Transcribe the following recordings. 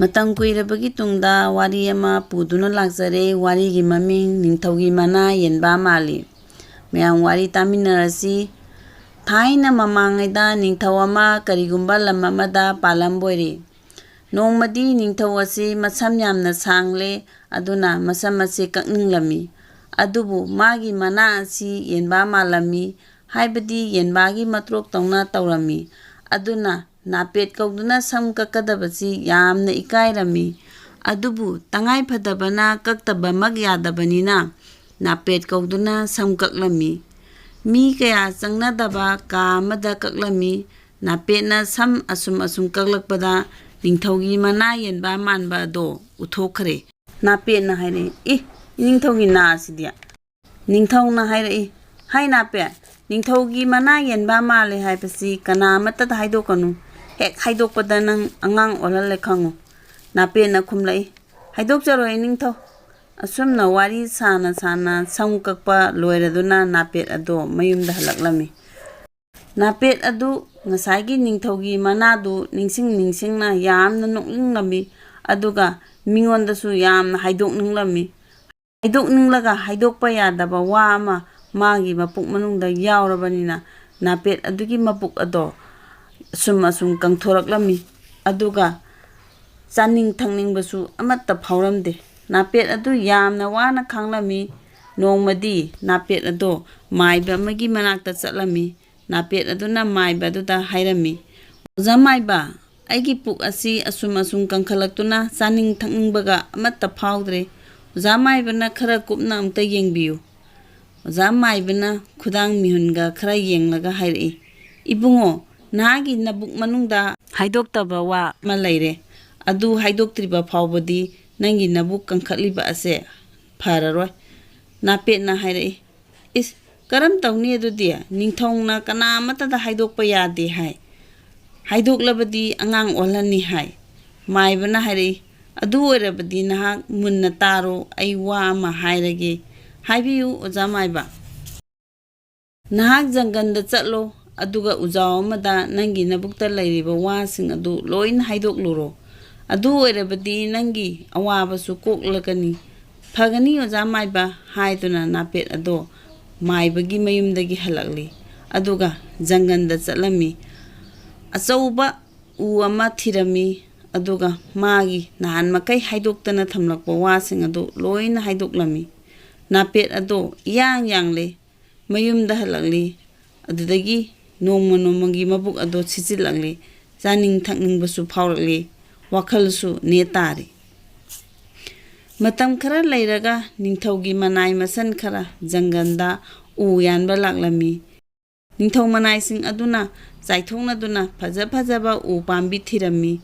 ꯃꯇꯝ ꯀꯨꯏꯔꯕꯒꯤ ꯇꯨꯡꯗ ꯋꯥꯔꯤ ꯑꯃ ꯄꯨꯗꯨꯅ ꯂꯥꯛꯆꯔꯦ. ꯋꯥꯔꯤꯒꯤ ꯃꯃꯤꯡ ꯅꯤꯡꯊꯧꯒꯤ ꯃꯅꯥ ꯌꯦꯟꯕ ꯃꯥꯜꯂꯤ. ꯃꯌꯥꯝ ꯋꯥꯔꯤ ꯇꯥꯃꯤꯟꯅꯔꯁꯤ. ꯊꯥꯏꯅ ꯃꯃꯥꯡꯉꯩꯗ ꯅꯤꯡꯊꯧ ꯑꯃ ꯀꯔꯤꯒꯨꯝꯕ ꯂꯝ ꯑꯃꯗ ꯄꯥꯜꯂꯝꯕꯣꯏꯔꯦ. ꯅꯣꯡꯃꯗꯤ ꯅꯤꯡꯊꯧ ꯑꯁꯤ ꯃꯁꯝ ꯌꯥꯝꯅ ꯁꯥꯡꯂꯦ. ꯑꯗꯨꯅ ꯃꯁꯝ ꯑꯁꯤ ꯀꯛꯅꯤꯡꯂꯝꯃꯤ. ꯑꯗꯨꯕꯨ ꯃꯥꯒꯤ ꯃꯅꯥ ꯑꯁꯤ ꯌꯦꯟꯕ ꯃꯥꯜꯂꯝꯃꯤ. ꯍꯥꯏꯕꯗꯤ ꯌꯦꯟꯕꯒꯤ ꯃꯇ꯭ꯔꯣꯛꯇꯧꯅ ꯇꯧꯔꯝꯃꯤ. ꯑꯗꯨꯅ ꯅꯥꯄꯦꯠ ꯀꯧꯗꯨꯅ ꯁꯝ ꯀꯛꯀꯗꯕꯁꯤ ꯌꯥꯝꯅ ꯏꯀꯥꯏꯔꯝꯃꯤ. ꯑꯗꯨꯕꯨ ꯇꯉꯥꯏꯐꯗꯕꯅ ꯀꯛꯇꯕꯃꯛ ꯌꯥꯗꯕꯅꯤꯅ ꯅꯥꯄꯦꯠ ꯀꯧꯗꯨꯅ ꯁꯝ ꯀꯛꯂꯝꯃꯤ. ꯃꯤ ꯀꯌꯥ ꯆꯪꯅꯗꯕ ꯀꯥ ꯑꯃꯗ ꯀꯛꯂꯝꯃꯤ. ꯅꯥꯄꯦꯠꯅ ꯁꯝ ꯑꯁꯨꯝ ꯀꯛꯂꯛꯄꯗ ꯅꯤꯡꯊꯧꯒꯤ ꯃꯅꯥ ꯌꯦꯟꯕ ꯃꯥꯟꯕ ꯑꯗꯣ ꯎꯊꯣꯛꯈ꯭ꯔꯦ. ꯅꯥꯄꯦꯠꯅ ꯍꯥꯏꯔꯛꯏ, ꯅꯤꯡꯊꯧꯒꯤ ꯅꯥ ꯑꯁꯤꯗꯤ? ꯅꯤꯡꯊꯧꯅ ꯍꯥꯏꯔꯛꯏ, ꯍꯩ ꯅꯥꯄꯦꯠ, ꯅꯤꯡꯊꯧꯒꯤ ꯃꯅꯥ ꯌꯦꯟꯕ ꯃꯥꯜꯂꯦ ꯍꯥꯏꯕꯁꯤ ꯀꯅꯥ ꯑꯃꯠꯇꯗ ꯍꯥꯏꯗꯣꯛꯀꯅꯨ. ꯍꯦꯛ ꯍꯥꯏꯗꯣꯛꯄꯗ ꯅꯪ ꯑꯉꯥꯡ ꯑꯣꯜꯍꯜꯂꯦ ꯈꯪꯉꯨ. ꯅꯥꯄꯦꯠꯅ ꯈꯨꯝꯂꯛꯏ, ꯍꯥꯏꯗꯣꯛꯆꯔꯣꯏ ꯅꯤꯡꯊꯧ. ꯑꯁꯨꯝꯅ ꯋꯥꯔꯤ ꯁꯥꯅ ꯁꯝ ꯀꯛꯄ ꯂꯣꯏꯔꯗꯨꯅ ꯅꯥꯄꯦꯠ ꯑꯗꯣ ꯃꯌꯨꯝꯗ ꯍꯜꯂꯛꯂꯝꯃꯤ. ꯅꯥꯄꯦꯠ ꯑꯗꯨ ꯉꯁꯥꯏꯒꯤ ꯅꯤꯡꯊꯧꯒꯤ ꯃꯅꯥꯗꯨ ꯅꯤꯡꯁꯤꯡꯅ ꯌꯥꯝꯅ ꯅꯣꯛꯅꯤꯡꯂꯝꯃꯤ. ꯑꯗꯨꯒ ꯃꯤꯉꯣꯟꯗꯁꯨ ꯌꯥꯝꯅ ꯍꯥꯏꯗꯣꯛꯅꯤꯡꯂꯝꯃꯤ. ꯍꯥꯏꯗꯣꯛꯅꯤꯡꯂꯒ ꯍꯥꯏꯗꯣꯛꯄ ꯌꯥꯗꯕ ꯋꯥ ꯑꯃ ꯃꯥꯒꯤ ꯃꯄꯨꯛ ꯃꯅꯨꯡꯗ ꯌꯥꯎꯔꯕꯅꯤꯅ ꯅꯥꯄꯦꯠ ꯑꯗꯨꯒꯤ ꯃꯄꯨꯛ ꯑꯗꯣ ꯑꯁꯨꯝ ꯀꯪꯊꯣꯔꯛꯂꯝꯃꯤ. ꯑꯗꯨꯒ ꯆꯥꯅꯤꯡ ꯊꯛꯅꯤꯡꯕꯁꯨ ꯑꯃꯠꯇ ꯐꯥꯎꯔꯝꯗꯦ. ꯅꯥꯄꯦꯠ ꯑꯗꯨ ꯌꯥꯝꯅ ꯋꯥꯅ ꯈꯥꯡꯂꯝꯃꯤ. ꯅꯣꯡꯃꯗꯤ ꯅꯥꯄꯦꯠ ꯑꯗꯣ ꯃꯥꯏꯕ ꯑꯃꯒꯤ ꯃꯅꯥꯛꯇ ꯆꯠꯂꯝꯃꯤ. ꯅꯥꯄꯦꯠ ꯑꯗꯨꯅ ꯃꯥꯏꯕ ꯑꯗꯨꯗ ꯍꯥꯏꯔꯝꯃꯤ, ꯑꯣꯖꯥ ꯃꯥꯏꯕ, ꯑꯩꯒꯤ ꯄꯨꯛ ꯑꯁꯤ ꯑꯁꯨꯝ ꯀꯪꯈꯠꯂꯛꯇꯨꯅ ꯆꯥꯅꯤꯡ ꯊꯛꯅꯤꯡꯕꯒ ꯑꯃꯠꯇ ꯐꯥꯎꯗ꯭ꯔꯦ. ꯑꯣꯖꯥ ꯃꯥꯏꯕꯅ ꯈꯔ ꯀꯨꯞꯅ ꯑꯝꯇ ꯌꯦꯡꯕꯤꯌꯨ. ꯑꯣꯖꯥ ꯃꯥꯏꯕꯅ ꯈꯨꯗꯥꯡ ꯃꯤꯍꯨꯟꯒ ꯈꯔ ꯌꯦꯡꯂꯒ ꯍꯥꯏꯔꯛꯏ, ꯏꯕꯨꯡꯉꯣ, ꯅꯍꯥꯛꯀꯤ ꯅꯕꯨꯛ ꯃꯅꯨꯡꯗ ꯍꯥꯏꯗꯣꯛꯇꯕ ꯋꯥ ꯑꯃ ꯂꯩꯔꯦ. ꯑꯗꯨ ꯍꯥꯏꯗꯣꯛꯇ꯭ꯔꯤꯕ ꯐꯥꯎꯕꯗꯤ ꯅꯪꯒꯤ ꯅꯕꯨꯛ ꯀꯪꯈꯠꯂꯤꯕ ꯑꯁꯦ ꯐꯔꯔꯣꯏ. ꯅꯥꯄꯦꯠꯅ ꯍꯥꯏꯔꯛꯏ, ꯏꯁ, ꯀꯔꯝ ꯇꯧꯅꯤ ꯑꯗꯨꯗꯤ? ꯅꯤꯡꯊꯧꯅ ꯀꯅꯥ ꯑꯃꯠꯇꯗ ꯍꯥꯏꯗꯣꯛꯄ ꯌꯥꯗꯦ ꯍꯥꯏ. ꯍꯥꯏꯗꯣꯛꯂꯕꯗꯤ ꯑꯉꯥꯡ ꯑꯣꯜꯍꯟꯅꯤ ꯍꯥꯏ. ꯃꯥꯏꯕꯅ ꯍꯥꯏꯔꯛꯏ, ꯑꯗꯨ ꯑꯣꯏꯔꯕꯗꯤ ꯅꯍꯥꯛ ꯃꯨꯟꯅ ꯇꯥꯔꯣ, ꯑꯩ ꯋꯥ ꯑꯃ ꯍꯥꯏꯔꯒꯦ. ꯍꯥꯏꯕꯤꯌꯨ ꯑꯣꯖꯥ ꯃꯥꯏꯕ. ꯅꯍꯥꯛ ꯖꯪꯒꯜꯗ ꯆꯠꯂꯣ. ꯑꯗꯨꯒ ꯎꯖꯥꯎ ꯑꯃꯗ ꯅꯪꯒꯤ ꯅꯕꯨꯛꯇ ꯂꯩꯔꯤꯕ ꯋꯥꯁꯤꯡ ꯑꯗꯨ ꯂꯣꯏꯅ ꯍꯥꯏꯗꯣꯛꯂꯨꯔꯣ. ꯑꯗꯨ ꯑꯣꯏꯔꯕꯗꯤ ꯅꯪꯒꯤ ꯑꯋꯥꯕꯁꯨ ꯀꯣꯛꯂꯒꯅꯤ. ꯐꯒꯅꯤ ꯑꯣꯖꯥ ꯃꯥꯏꯕ ꯍꯥꯏꯗꯨꯅ ꯅꯥꯄꯦꯠ ꯑꯗꯣ ꯃꯥꯏꯕꯒꯤ ꯃꯌꯨꯝꯗꯒꯤ ꯍꯜꯂꯛꯂꯤ. ꯑꯗꯨꯒ ꯖꯪꯒꯜꯗ ꯆꯠꯂꯝꯃꯤ. ꯑꯆꯧꯕ ꯎ ꯑꯃ ꯊꯤꯔꯝꯃꯤ. ꯑꯗꯨꯒ ꯃꯥꯒꯤ ꯅꯍꯥꯟꯃꯈꯩ ꯍꯥꯏꯗꯣꯛꯇꯅ ꯊꯝꯂꯛꯄ ꯋꯥꯁꯤꯡ ꯑꯗꯨ ꯂꯣꯏꯅ ꯍꯥꯏꯗꯣꯛꯂꯝꯃꯤ. ꯅꯥꯄꯦꯠ ꯑꯗꯣ ꯏꯌꯥꯡ ꯌꯥꯡꯂꯦ. ꯃꯌꯨꯝꯗ ꯍꯜꯂꯛꯂꯤ. ꯑꯗꯨꯗꯒꯤ ꯅꯣꯡꯃꯒꯤ ꯃꯕꯨꯛ ꯑꯗꯣ ꯁꯤꯆꯤꯜꯂꯛꯂꯤ. ꯆꯥꯅꯤꯡ ꯊꯛꯅꯤꯡꯕꯁꯨ ꯐꯥꯎꯔꯛꯂꯤ. ꯋꯥꯈꯜꯁꯨ ꯅꯦꯇꯥꯔꯤ. ꯃꯇꯝ ꯈꯔ ꯂꯩꯔꯒ ꯅꯤꯡꯊꯧꯒꯤ ꯃꯅꯥꯏ ꯃꯁꯟ ꯈꯔ ꯖꯪꯒꯜꯗ ꯎ ꯌꯥꯟꯕ ꯂꯥꯛꯂꯝꯃꯤ. ꯅꯤꯡꯊꯧ ꯃꯅꯥꯏꯁꯤꯡ ꯑꯗꯨꯅ ꯆꯥꯏꯊꯣꯛꯅꯗꯨꯅ ꯐꯖꯕ ꯎ ꯄꯥꯝꯕꯤ ꯊꯤꯔꯝꯃꯤ.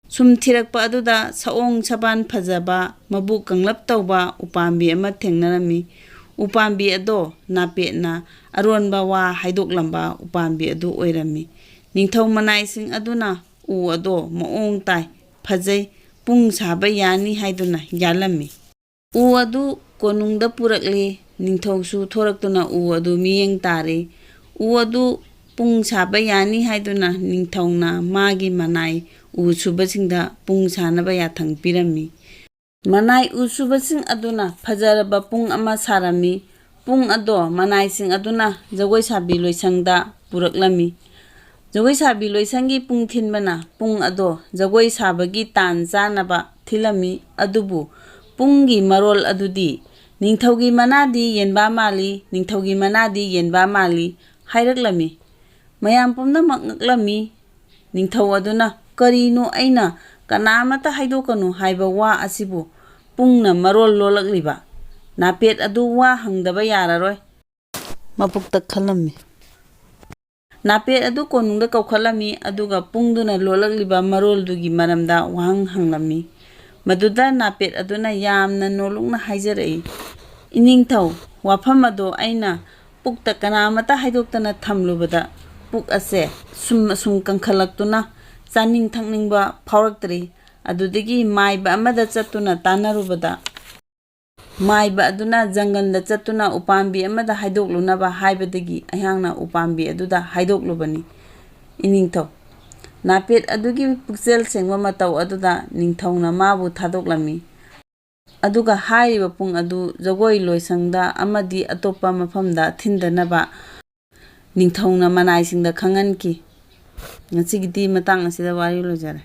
ꯁꯨꯝ ꯊꯤꯔꯛꯄ ꯑꯗꯨꯗ ꯁꯑꯣꯡ ꯁꯥꯕꯥꯟ ꯐꯖꯕ, ꯃꯕꯨꯛ ꯀꯪꯂꯞ ꯇꯧꯕ ꯎꯄꯥꯝꯕꯤ ꯑꯃ ꯊꯦꯡꯅꯔꯝꯃꯤ. ꯎꯄꯥꯝꯕꯤ ꯑꯗꯣ ꯅꯥꯄꯦꯠꯅ ꯑꯔꯣꯟꯕ ꯋꯥ ꯍꯥꯏꯗꯣꯛꯂꯝꯕ ꯎꯄꯥꯝꯕꯤ ꯑꯗꯨ ꯑꯣꯏꯔꯝꯃꯤ. ꯅꯤꯡꯊꯧ ꯃꯅꯥꯏꯁꯤꯡ ꯑꯗꯨꯅ ꯎ ꯑꯗꯣ ꯃꯑꯣꯡ ꯇꯥꯏ, ꯐꯖꯩ, ꯄꯨꯡ ꯁꯥꯕ ꯌꯥꯅꯤ ꯍꯥꯏꯗꯨꯅ ꯌꯥꯜꯂꯝꯃꯤ. ꯎ ꯑꯗꯨ ꯀꯣꯅꯨꯡꯗ ꯄꯨꯔꯛꯂꯤ. ꯅꯤꯡꯊꯧꯁꯨ ꯊꯣꯔꯛꯇꯨꯅ ꯎ ꯑꯗꯨ ꯃꯤꯠꯌꯦꯡ ꯇꯥꯔꯦ. ꯎ ꯑꯗꯨ ꯄꯨꯡ ꯁꯥꯕ ꯌꯥꯅꯤ ꯍꯥꯏꯗꯨꯅ ꯅꯤꯡꯊꯧꯅ ꯃꯥꯒꯤ ꯃꯅꯥꯏ ꯎ ꯁꯨꯕꯁꯤꯡꯗ ꯄꯨꯡ ꯁꯥꯅꯕ ꯌꯥꯊꯪ ꯄꯤꯔꯝꯃꯤ. ꯃꯅꯥꯏ ꯎ ꯁꯨꯕꯁꯤꯡ ꯑꯗꯨꯅ ꯐꯖꯔꯕ ꯄꯨꯡ ꯑꯃ ꯁꯥꯔꯝꯃꯤ. ꯄꯨꯡ ꯑꯗꯣ ꯃꯅꯥꯏꯁꯤꯡ ꯑꯗꯨꯅ ꯖꯒꯣꯏ ꯁꯥꯕꯤ ꯂꯣꯏꯁꯪꯗ ꯄꯨꯔꯛꯂꯝꯃꯤ. ꯖꯒꯣꯏ ꯁꯥꯕꯤ ꯂꯣꯏꯁꯪꯒꯤ ꯄꯨꯡ ꯊꯤꯟꯕꯅ ꯄꯨꯡ ꯑꯗꯣ ꯖꯒꯣꯏ ꯁꯥꯕꯒꯤ ꯇꯥꯟ ꯆꯥꯅꯕ ꯊꯤꯜꯂꯝꯃꯤ. ꯑꯗꯨꯕꯨ ꯄꯨꯡꯒꯤ ꯃꯔꯣꯜ ꯑꯗꯨꯗꯤ ꯅꯤꯡꯊꯧꯒꯤ ꯃꯅꯥꯗꯤ ꯌꯦꯟꯕ ꯃꯥꯜꯂꯤ, ꯅꯤꯡꯊꯧꯒꯤ ꯃꯅꯥꯗꯤ ꯌꯦꯟꯕ ꯃꯥꯜꯂꯤ ꯍꯥꯏꯔꯛꯂꯝꯃꯤ. ꯃꯌꯥꯝ ꯄꯨꯝꯅꯃꯛ ꯉꯛꯂꯝꯃꯤ. ꯅꯤꯡꯊꯧ ꯑꯗꯨꯅ, ꯀꯔꯤꯅꯣ ꯑꯩꯅ ꯀꯅꯥꯃꯠꯇ ꯍꯥꯏꯗꯣꯛꯀꯅꯨ ꯍꯥꯏꯕ ꯋꯥ ꯑꯁꯤꯕꯨ ꯄꯨꯡꯅ ꯃꯔꯣꯜ ꯂꯣꯜꯂꯛꯂꯤꯕ? ꯅꯥꯄꯦꯠ ꯑꯗꯨ ꯋꯥ ꯍꯪꯗꯕ ꯌꯥꯔꯔꯣꯏ ꯃꯄꯨꯛꯇ ꯈꯜꯂꯝꯃꯤ. ꯅꯥꯄꯦꯠ ꯑꯗꯨ ꯀꯣꯅꯨꯡꯗ ꯀꯧꯈꯠꯂꯝꯃꯤ. ꯑꯗꯨꯒ ꯄꯨꯡꯗꯨꯅ ꯂꯣꯜꯂꯛꯂꯤꯕ ꯃꯔꯣꯜꯗꯨꯒꯤ ꯃꯔꯝꯗ ꯋꯥꯍꯪ ꯍꯪꯂꯝꯃꯤ. ꯃꯗꯨꯗ ꯅꯥꯄꯦꯠ ꯑꯗꯨꯅ ꯌꯥꯝꯅ ꯅꯣꯜꯂꯨꯛꯅ ꯍꯥꯏꯖꯔꯛꯏ, ꯏꯅꯤꯡꯊꯧ, ꯋꯥꯐꯝ ꯑꯗꯣ ꯑꯩꯅ ꯄꯨꯛꯇ ꯀꯅꯥꯃꯠꯇ ꯍꯥꯏꯗꯣꯛꯇꯅ ꯊꯝꯂꯨꯕꯗ ꯄꯨꯛ ꯑꯁꯦ ꯑꯁꯨꯝ ꯀꯪꯈꯠꯂꯛꯇꯨꯅ ꯆꯥꯅꯤꯡ ꯊꯛꯅꯤꯡꯕ ꯐꯥꯎꯔꯛꯇ꯭ꯔꯤ. ꯑꯗꯨꯗꯒꯤ ꯃꯥꯏꯕ ꯑꯃꯗ ꯆꯠꯇꯨꯅ ꯇꯥꯟꯅꯔꯨꯕꯗ ꯃꯥꯏꯕ ꯑꯗꯨꯅ ꯖꯪꯒꯜꯗ ꯆꯠꯇꯨꯅ ꯎꯄꯥꯝꯕꯤ ꯑꯃꯗ ꯍꯥꯏꯗꯣꯛꯂꯨꯅꯕ ꯍꯥꯏꯕꯗꯒꯤ ꯑꯩꯍꯥꯛꯅ ꯎꯄꯥꯝꯕꯤ ꯑꯗꯨꯗ ꯍꯥꯏꯗꯣꯛꯂꯨꯕꯅꯤ. ꯏꯅꯤꯡꯊꯧ, ꯅꯥꯄꯦꯠ ꯑꯗꯨꯒꯤ ꯄꯨꯛꯆꯦꯜ ꯁꯦꯡꯕ ꯃꯇꯧ ꯑꯗꯨꯗ ꯅꯤꯡꯊꯧꯅ ꯃꯥꯕꯨ ꯊꯥꯗꯣꯛꯂꯝꯃꯤ꯫ ꯑꯗꯨꯒ ꯍꯥꯏꯔꯤꯕ ꯄꯨꯡ ꯑꯗꯨ ꯖꯒꯣꯏ ꯂꯣꯏꯁꯪꯗ ꯑꯃꯗꯤ ꯑꯇꯣꯞꯄ ꯃꯐꯝꯗ ꯊꯤꯟꯗꯅꯕ ꯅꯤꯡꯊꯧꯅ ꯃꯅꯥꯏꯁꯤꯡꯗ ꯈꯪꯍꯟꯈꯤ꯫ ꯉꯁꯤꯒꯤꯗꯤ ꯃꯇꯥꯡ ꯑꯁꯤꯗ ꯋꯥꯔꯤ ꯂꯣꯏꯖꯔꯦ꯫